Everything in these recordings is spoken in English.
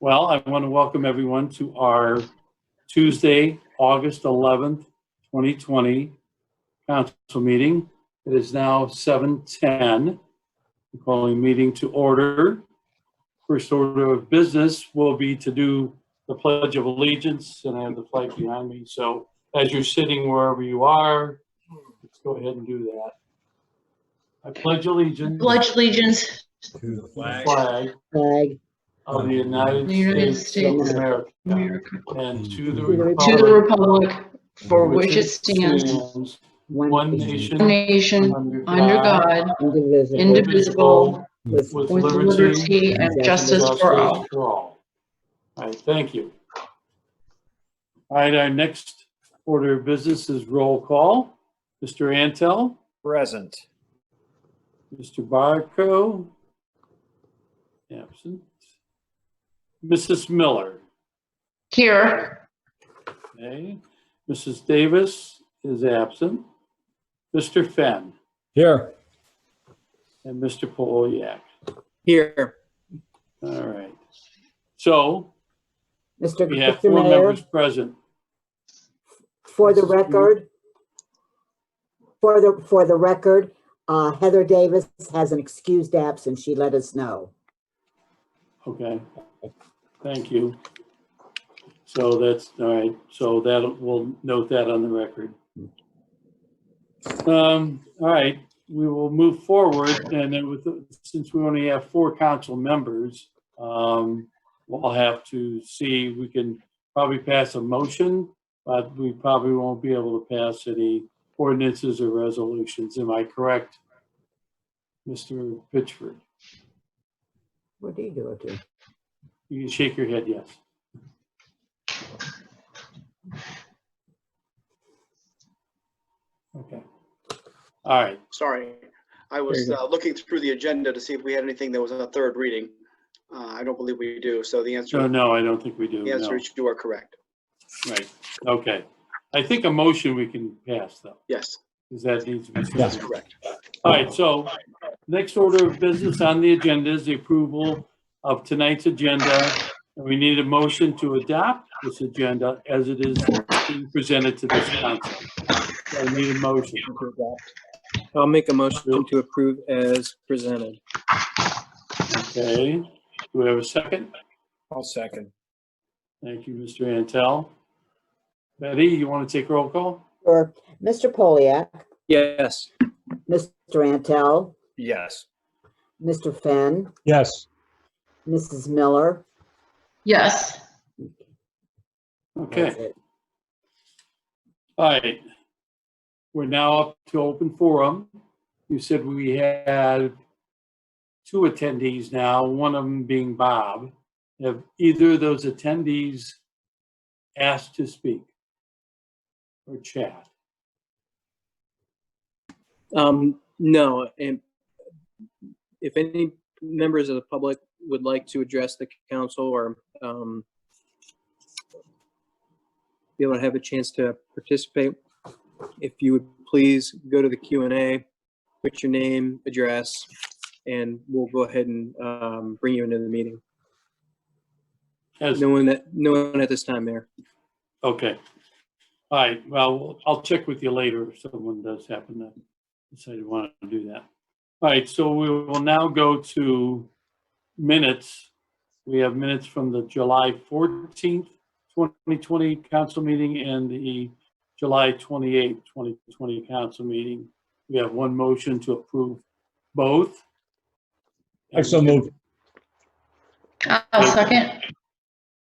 Well, I want to welcome everyone to our Tuesday, August 11th, 2020 council meeting. It is now 7:10. I'm calling meeting to order. First order of business will be to do the Pledge of Allegiance, and I have the flag behind me. So as you're sitting wherever you are, let's go ahead and do that. I pledge allegiance To the flag flag of the United States of America and to the republic for which it stands, one nation, under God, indivisible, with with liberty liberty and justice for all. All right, thank you. All right, our next order of business is roll call. Mr. Antel, present. Mr. Barco, absent. Mrs. Miller, Here, okay. Mrs. Davis is absent. Mr. Fenn Here. and Mr. Polyak. Here. All right. So Mr. we have Mr. four Mayor, members present. for the record, Heather Davis has an excused absence. She let us know. Okay. Thank you. So that's all right. So that we'll note that on the record. All right. We will move forward, and then since we only have 4 council members, we'll have to see. We can probably pass a motion, but we probably won't be able to pass any ordinances or resolutions. Am I correct, Mr. Pitchford? What do you do it to? You can shake your head, yes. Okay. All right. Sorry, I was looking through the agenda to see if we had anything that was a third reading. I don't believe we do, so the answer, No, I don't think we do. the answer No. is you are correct. Right. Okay. I think a motion we can pass, though, Yes, because that needs to be. that's correct. All right, so next order of business on the agenda is the approval of tonight's agenda. And we need a motion to adopt this agenda as it is being presented to this council. So I need a motion. I'll make a motion to approve as presented. Okay. Do we have a second? I'll second. Thank you, Mr. Antel. Betty, you want to take roll call? Or Mr. Polyak, Yes. Mr. Antel, Yes. Mr. Fenn, Yes. Mrs. Miller. yes, Okay. That's it. All right. We're now up to open forum. You said we had 2 attendees now, one of them being Bob. Have either of those attendees asked to speak or chat? No, and if any members of the public would like to address the council or be able to have a chance to participate, if you would please go to the Q&A, put your name, address, and we'll go ahead and bring you into the meeting. Has- No one at this time, Mayor. Okay. All right. Well, I'll check with you later if someone does happen to decide to want to do that. All right. So we will now go to minutes. We have minutes from the July 14th, 2020 council meeting and the July 28th, 2020 council meeting. We have one motion to approve both. I so moved. I'll second.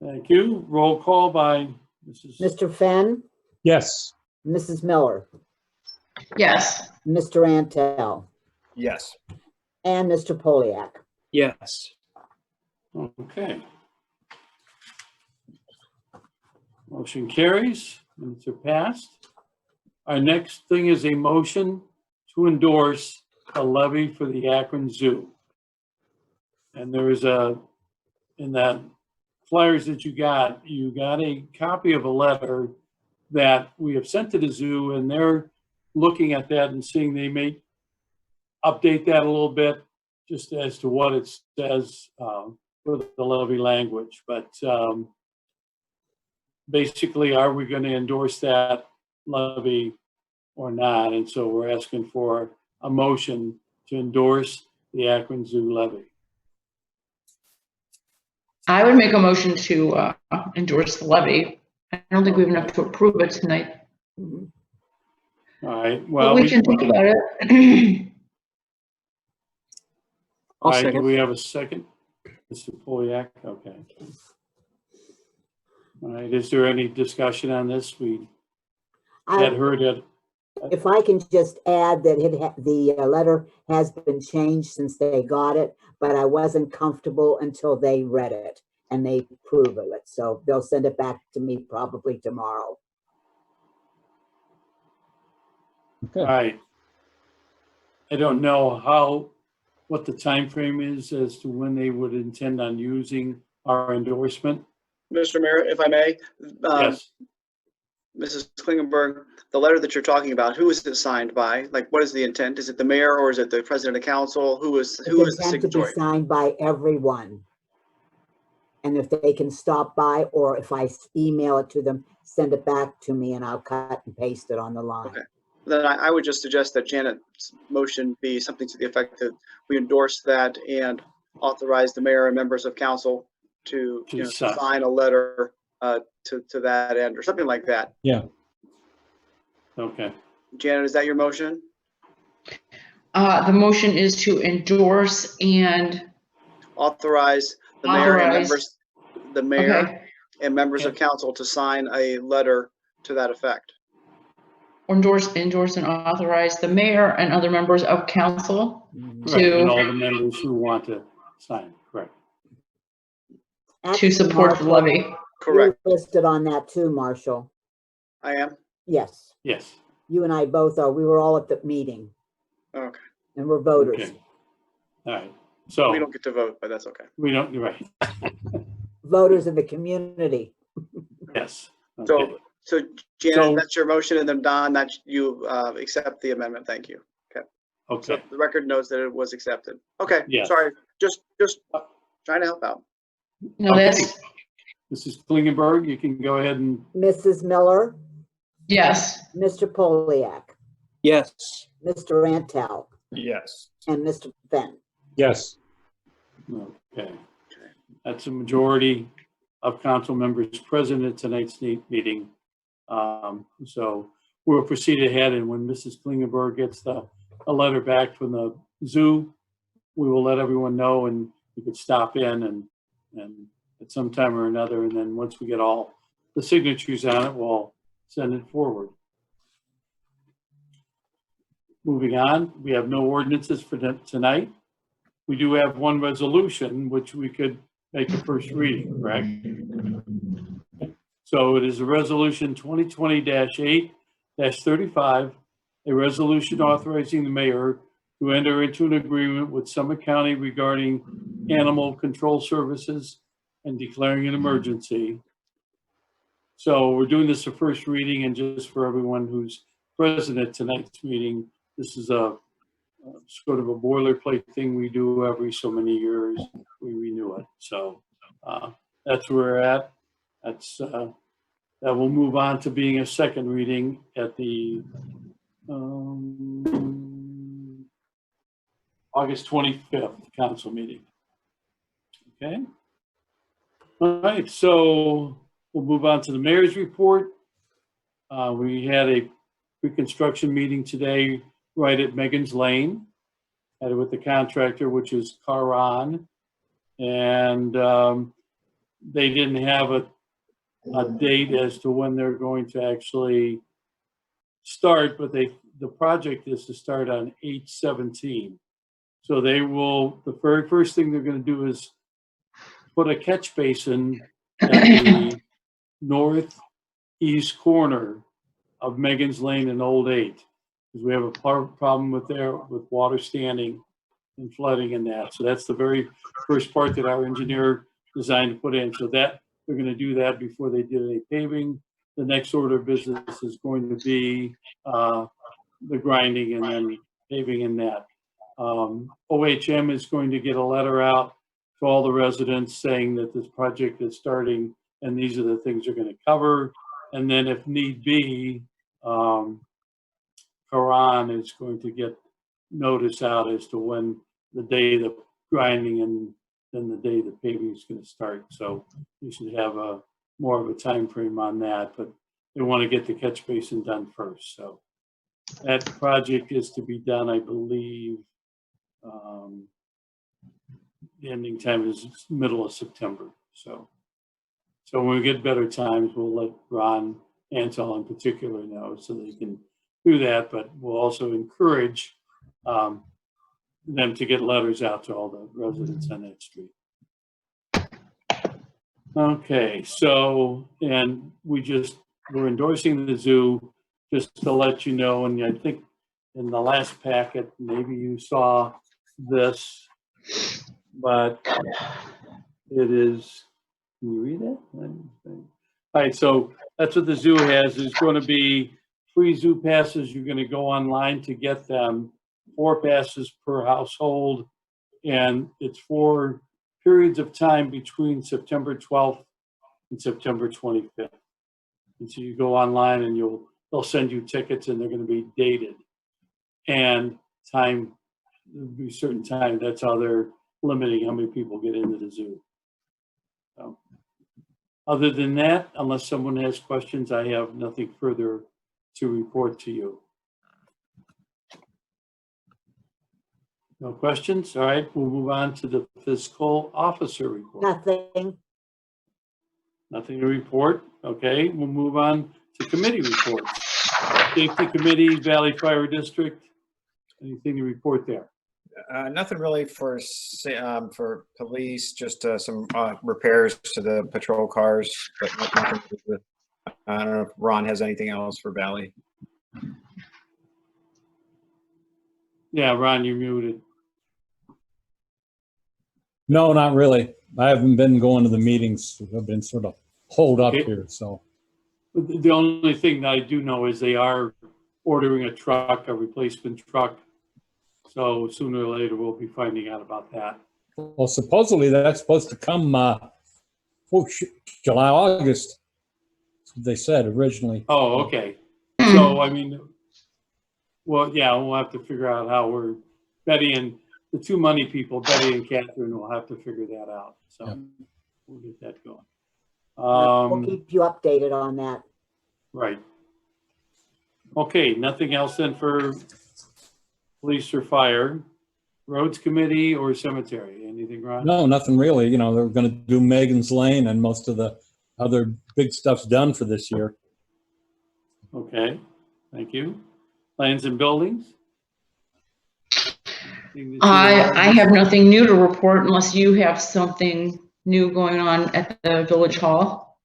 Thank you. Roll call by Mrs. Mr. Fenn, Yes. Mrs. Miller, Yes, Mr. Antel, Yes. and Mr. Polyak. Yes. Okay. Motion carries. Minutes are passed. Our next thing is a motion to endorse a levy for the Akron Zoo. And there is in that flyers that you got a copy of a letter that we have sent to the zoo, and they're looking at that and seeing they may update that a little bit just as to what it says for the levy language, but basically, are we going to endorse that levy or not? And so we're asking for a motion to endorse the Akron Zoo levy. I would make a motion to endorse the levy. I don't think we have enough to approve it tonight, Mhm. All right, but well. we can think about it. All I'll right, do second. we have a second? Mr. Poliak, okay. All right, is there any discussion on this? We had I, heard it. if I can just add that the letter has been changed since they got it, but I wasn't comfortable until they read it and they approve of it. So they'll send it back to me probably tomorrow. All right. I don't know what the time frame is as to when they would intend on using our endorsement. Mr. Mayor, if I may, Yes, Mrs. Klingenberg, the letter that you're talking about, who is it signed by? Like, what is the intent? Is it the mayor or is it the president of council? Who is the It's intent to be signatory? signed by everyone. And if they can stop by, or if I email it to them, send it back to me and I'll cut and paste it on the line. Okay. Then I would just suggest that Janet's motion be something to the effect that we endorse that and authorize the mayor and members of council to To sign. sign a letter to that end or something like that. okay. Janet, is that your motion? The motion is to endorse and, Authorize the mayor and Authorize. mayor okay, and members of council to sign a letter to that effect. endorse and authorize the mayor and other members of council Mhm. Right, and to all the members who want to sign, correct. Actually, support the Marshall, levy. Correct. you're listed on that too, Marshall. I am? Yes, Yes, you and I both are. We were all at the meeting Okay. and we're voters. okay. All right, so We don't get to vote, but that's okay. we don't, you're right, Voters of the community. yes. Okay. So So- Janet, that's your motion, and then Don, that you accept the amendment. Thank you. So Okay, the record knows that it was accepted. Okay, Yes. sorry, just trying to help out. No, Okay. that's, Mrs. Klingenberg, you can go ahead and, Mrs. Miller, yes, Mr. Poliak, Yes. Mr. Antel, Yes. and Mr. Fenn. Yes. okay. That's a majority of council members present at tonight's meeting. So we'll proceed ahead, and when Mrs. Klingenberg gets a letter back from the zoo, we will let everyone know, and you could stop in and at some time or another, and then once we get all the signatures on it, we'll send it forward. Moving on, we have no ordinances for tonight. We do have one resolution, which we could make a first reading, correct? So it is a resolution 2020-8-35, a resolution authorizing the mayor to enter into an agreement with Summit County regarding animal control services and declaring an emergency. So we're doing this a first reading, and just for everyone who's present at tonight's meeting, this is a sort of a boilerplate thing we do every so many years. We renew it. So that's where we're at. That's that will move on to being a second reading at the August 25th council meeting. Okay. All right. So we'll move on to the mayor's report. We had a pre-construction meeting today right at Megan's Lane, had it with the contractor, which is Caron, and they didn't have a date as to when they're going to actually start, but the project is to start on 8/17. So they will, the very first thing they're going to do is put a catch basin at the northeast corner of Megan's Lane and Old 8, because we have a problem with water standing and flooding in that. So that's the very first part that our engineer designed to put in. So that they're going to do that before they did any paving. The next order of business is going to be the grinding and then paving in that. OHM is going to get a letter out to all the residents saying that this project is starting and these are the things they're going to cover. And then if need be, Karan is going to get notice out as to when the day the grinding and then the day the paving is going to start. So you should have a more of a time frame on that, but they want to get the catch basin done first. So that project is to be done, I believe. The ending time is middle of September. So when we get better times, we'll let Ron Antal in particular know so they can do that. But we'll also encourage them to get letters out to all the residents on that street. Okay, so, and we're endorsing the zoo just to let you know, and I think in the last packet, maybe you saw this, but it is, can you read it? All right, so that's what the zoo has. There's going to be free zoo passes. You're going to go online to get them, 4 passes per household, and it's for periods of time between September 12th and September 25th. And so you go online and they'll send you tickets and they're going to be dated. And time, there'll be a certain time. That's how they're limiting how many people get into the zoo. So, other than that, unless someone has questions, I have nothing further to report to you. No questions? All right, we'll move on to the fiscal officer report. Nothing. Nothing to report. Okay, we'll move on to committee reports. Safety Committee, Valley Fire District. Anything to report there? Nothing really for police, just some repairs to the patrol cars, but nothing with, I don't know if Ron has anything else for Valley. Yeah, Ron, you're muted. No, not really. I haven't been going to the meetings. I've been sort of holed up Okay. here, so. The only thing that I do know is they are ordering a truck, a replacement truck. So sooner or later, we'll be finding out about that. Well, supposedly that's supposed to come July, August. That's what they said originally. Oh, okay. So, I mean, well, yeah, we'll have to figure out how Betty and the 2 money people, Betty and Catherine, will have to figure that out. So Yeah. we'll get that going. We'll keep you updated on that. Right. Okay, nothing else then for police or fire, roads committee or cemetery? Anything, Ron? No, nothing really. You know, they're going to do Megan's Lane and most of the other big stuff's done for this year. Okay, thank you. Plans and buildings? Anything that you- I have nothing new to report unless you have something new going on at the village hall.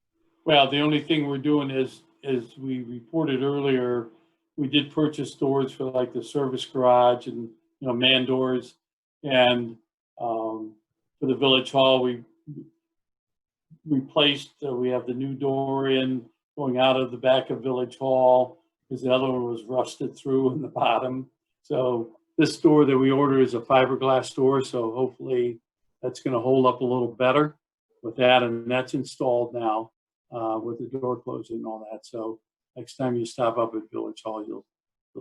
Well, the only thing we're doing is, as we reported earlier, we did purchase doors for like the service garage and, man doors. And for the village hall, we replaced, we have the new door in going out of the back of village hall because the other one was rusted through in the bottom. So this door that we ordered is a fiberglass door. So hopefully that's going to hold up a little better with that. And that's installed now. With the door closing and all that. So next time you stop up at Village Hall, you'll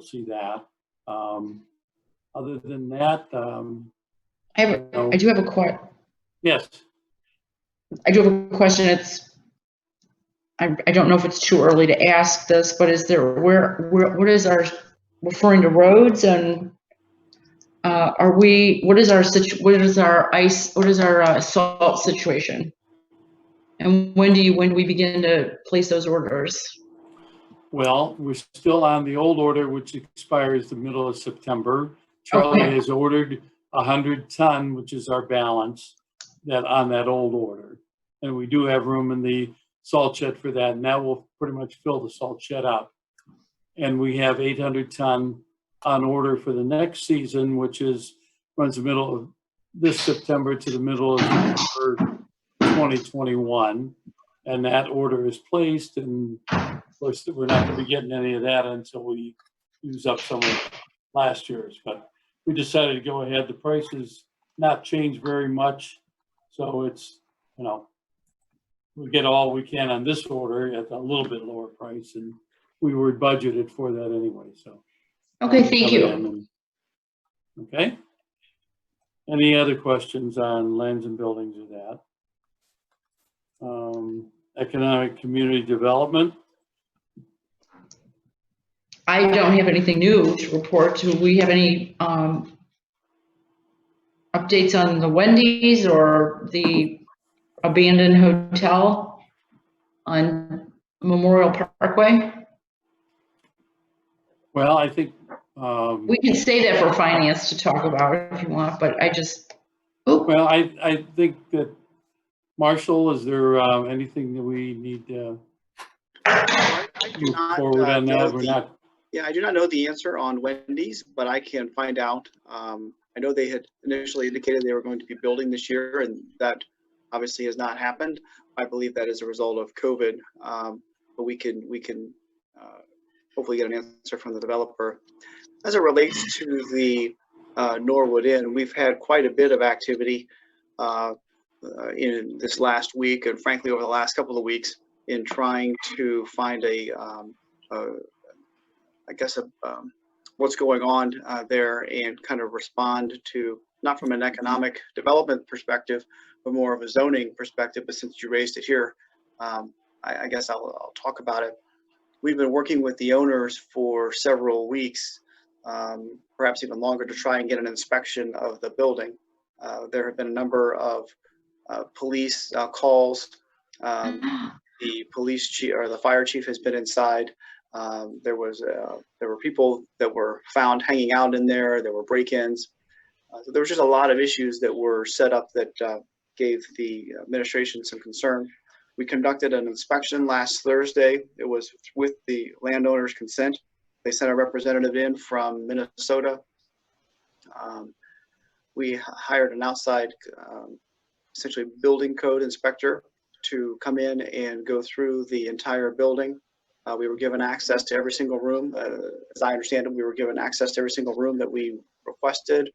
see that. Other than that, I do have a question. yes. I do have a question. I don't know if it's too early to ask this, but is there, what is our, referring to roads and what is our salt situation? And when do we begin to place those orders? Well, we're still on the old order, which expires the middle of September. Charlie Okay. has ordered 100 ton, which is our balance, that on that old order. And we do have room in the salt shed for that, and that will pretty much fill the salt shed up. And we have 800 ton on order for the next season, which runs the middle of this September to the middle of September 2021. And that order is placed, and of course, we're not going to be getting any of that until we use up some of last year's. But we decided to go ahead. The prices not changed very much So it's, you know, we get all we can on this order at a little bit lower price, and we were budgeted for that anyway, so. Okay, thank Coming you. in and- Okay. Any other questions on lands and buildings or that? Economic community development, I don't have anything new to report. Do we have any updates on the Wendy's or the abandoned hotel on Memorial Parkway? well, I think, We can say that for finance to talk about if you want, but I just, oh, well, I think that, Marshall, is there anything that we need to I do move not, forward on know that? We're the- not, Yeah, I do not know the answer on Wendy's, but I can find out. I know they had initially indicated they were going to be building this year, and that obviously has not happened. I believe that is a result of COVID, but we can hopefully get an answer from the developer. As it relates to the Norwood Inn, we've had quite a bit of activity in this last week, and frankly over the last couple of weeks, in trying to find what's going on there and kind of respond to, not from an economic development perspective, but more of a zoning perspective. But since you raised it here, I guess I'll talk about it. We've been working with the owners for several weeks, perhaps even longer, to try and get an inspection of the building. There have been a number of police calls. The police chief or the fire chief has been inside. There were people that were found hanging out in there. There were break-ins. So there was just a lot of issues that were set up that gave the administration some concern. We conducted an inspection last Thursday. It was with the landowner's consent. They sent a representative in from Minnesota. We hired an outside, essentially building code inspector to come in and go through the entire building. We were given access to every single room. As I understand it, we were given access to every single room that we requested.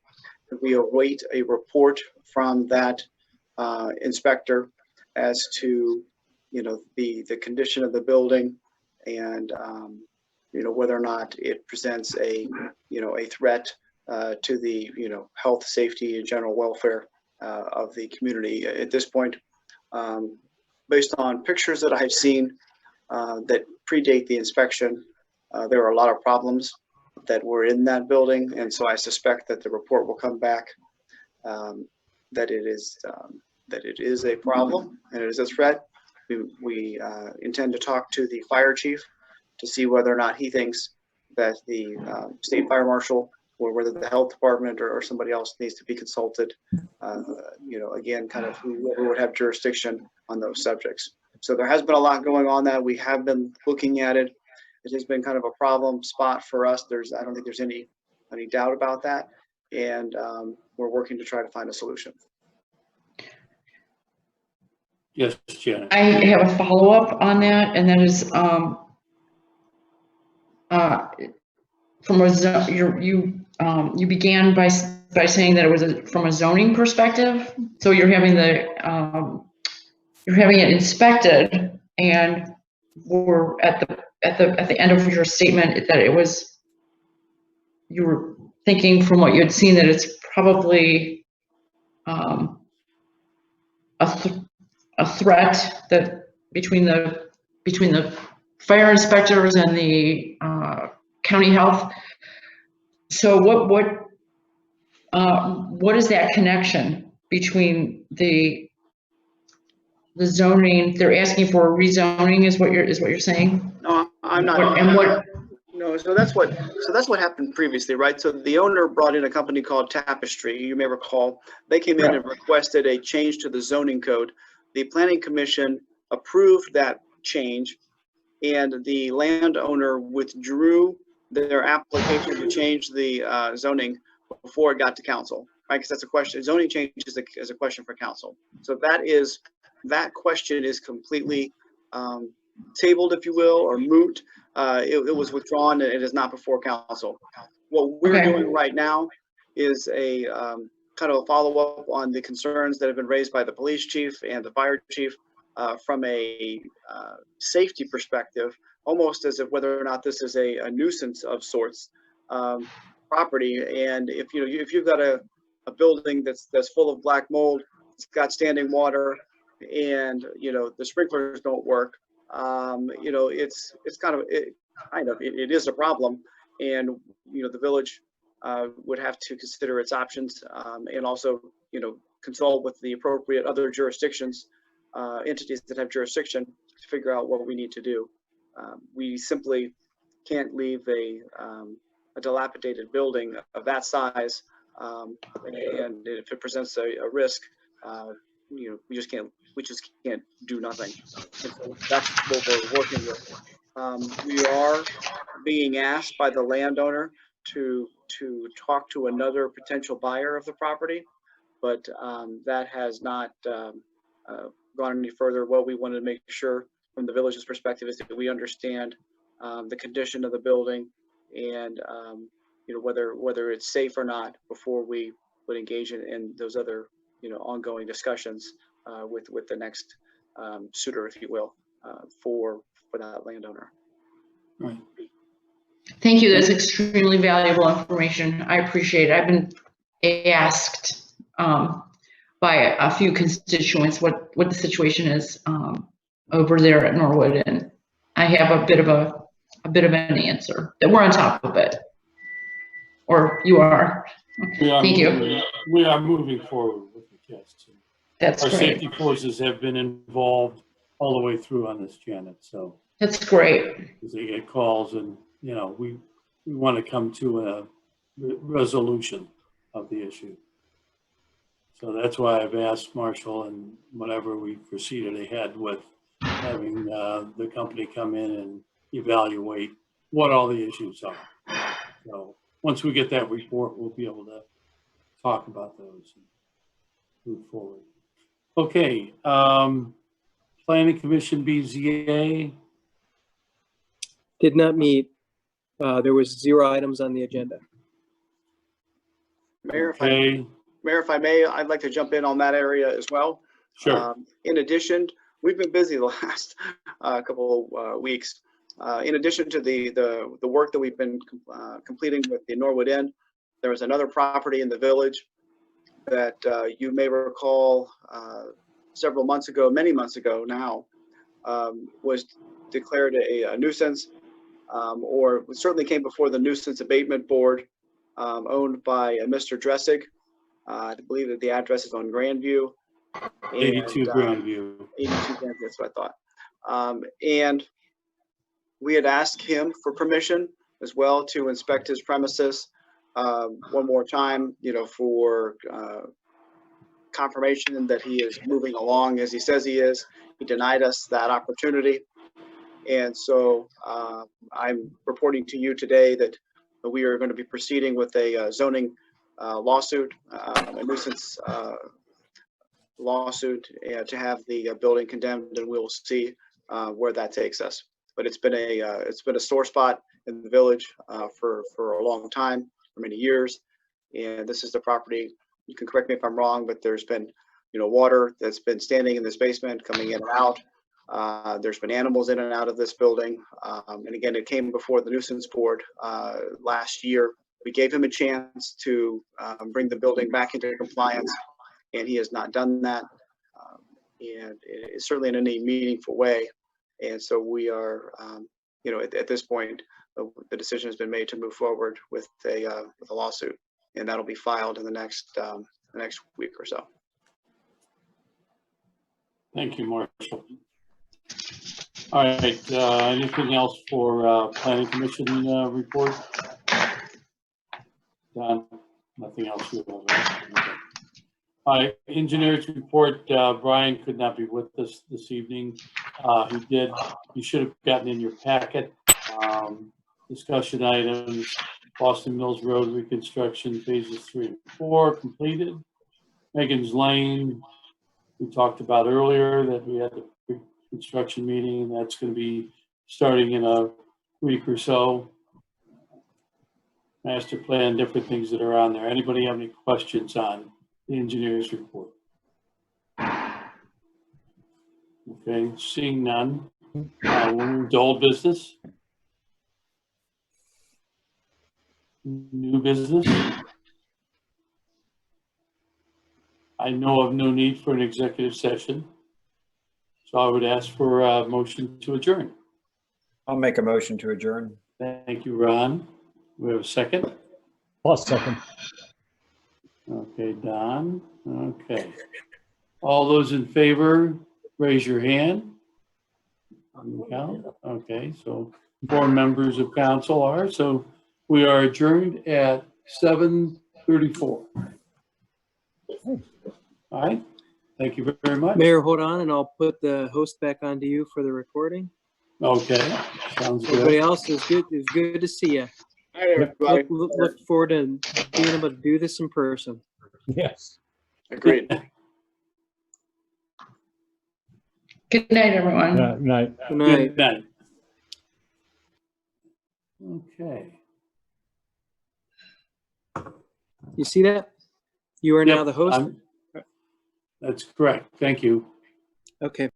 We await a report from that inspector as to, the condition of the building and, whether or not it presents a threat to the, health, safety, and general welfare of the community. At this point, based on pictures that I've seen that predate the inspection, there are a lot of problems that were in that building, and so I suspect that the report will come back that it is a problem and it is a threat. We intend to talk to the fire chief to see whether or not he thinks that the state fire marshal, or whether the health department or somebody else needs to be consulted. Again, kind of whoever would have jurisdiction on those subjects. So there has been a lot going on that we have been looking at it. It has been kind of a problem spot for us. I don't think there's any doubt about that. And we're working to try to find a solution. yes, Janet. I have a follow-up on that, and that is, you began by saying that it was from a zoning perspective. So you're having it inspected, and we're at the end of your statement that you were thinking from what you had seen that it's probably a threat that between the fire inspectors and the county health. So what is that connection between the zoning? They're asking for a rezoning, is what you're saying? No, I'm not. And what? No, so that's what happened previously, right? So the owner brought in a company called Tapestry. You may recall they came in and requested a change to the zoning code. The planning commission approved that change, and the landowner withdrew their application to change the zoning before it got to council, right? Because that's a question. Zoning change is a question for council. So that question is completely tabled, if you will, or moot. It was withdrawn, and it is not before council. What we're doing right now is kind of a follow-up on the concerns that have been raised by the police chief and the fire chief from a safety perspective, almost as if whether or not this is a nuisance of sorts property. And if you've got a building that's full of black mold, it's got standing water, and the sprinklers don't work, it's kind of it is a problem, and the village would have to consider its options, and also consult with the appropriate other jurisdictions, entities that have jurisdiction, to figure out what we need to do. We simply can't leave a dilapidated building of that size, and if it presents a risk, we just can't do nothing. And so that's what we're working with. We are being asked by the landowner to talk to another potential buyer of the property, but that has not gone any further. What we wanted to make sure from the village's perspective is that we understand the condition of the building, and whether it's safe or not, before we would engage in those other ongoing discussions with the next suitor, if you will, for that landowner. Right. Thank you. That's extremely valuable information. I appreciate it. I've been asked by a few constituents what the situation is over there at Norwood, and I have a bit of an answer that we're on top of it, or you are. Thank you. We are moving forward with it, yes. That's Our great. safety forces have been involved all the way through on this, Janet, so. That's great. As they get calls, and we want to come to a resolution of the issue. So that's why I've asked Marshall, and whenever we proceeded ahead with having the company come in and evaluate what all the issues are. So once we get that report, we'll be able to talk about those and move forward. Okay, Planning Commission BZA. Did not meet. There was 0 items on the agenda. Mayor, Okay, if I may, I'd like to jump in on that area as well. sure. In addition, we've been busy the last couple weeks. In addition to the work that we've been completing with the Norwood Inn, there was another property in the village that you may recall several months ago, many months ago now, was declared a nuisance, or certainly came before the Nuisance Abatement Board, owned by Mr. Dressig. I believe that the address is on Grandview. 82 Grandview. 82 Grandview, that's what I thought. And we had asked him for permission as well to inspect his premises one more time, for confirmation that he is moving along as he says he is. He denied us that opportunity. And so I'm reporting to you today that we are going to be proceeding with a zoning lawsuit, a nuisance lawsuit, to have the building condemned, and we'll see where that takes us. But it's been a sore spot in the village for a long time, for many years. And this is the property. You can correct me if I'm wrong, but there's been water that's been standing in this basement, coming in and out. There's been animals in and out of this building. And again, it came before the nuisance board last year. We gave him a chance to bring the building back into compliance, and he has not done that, and it's certainly in any meaningful way. And so we are, at this point, the decision has been made to move forward with a lawsuit, and that'll be filed in the next week or so. Thank you, Marshall. All right, anything else for Planning Commission report? Don, nothing else you have, right? Okay. All right, engineers report. Brian could not be with us this evening. You should have gotten in your packet. Discussion items, Boston Mills Road reconstruction phases 3 and 4 completed. Megan's Lane, we talked about earlier that we had the pre-construction meeting, and that's going to be starting in a week or so. Master plan, different things that are on there. Anybody have any questions on the engineer's report? Okay, seeing none. We'll move to old business. New business. I know of no need for an executive session. So I would ask for a motion to adjourn. I'll make a motion to adjourn. Thank you, Ron. We have a second? Plus second. Okay, Don. Okay. All those in favor, raise your hand. Count. Okay, so 4 members of council are, so we are adjourned at 7:34. All right, thank you very much. Mayor, hold on, and I'll put the host back onto you for the recording. Okay, sounds Everybody good. else is good. It's good to see you. Hi, everybody. Look forward to being able to do this in person. Yes. Agreed. Good night, everyone. Night. Good night. Good night. Okay. You see that? You are now Yep, the host. That's correct. Thank you. Okay.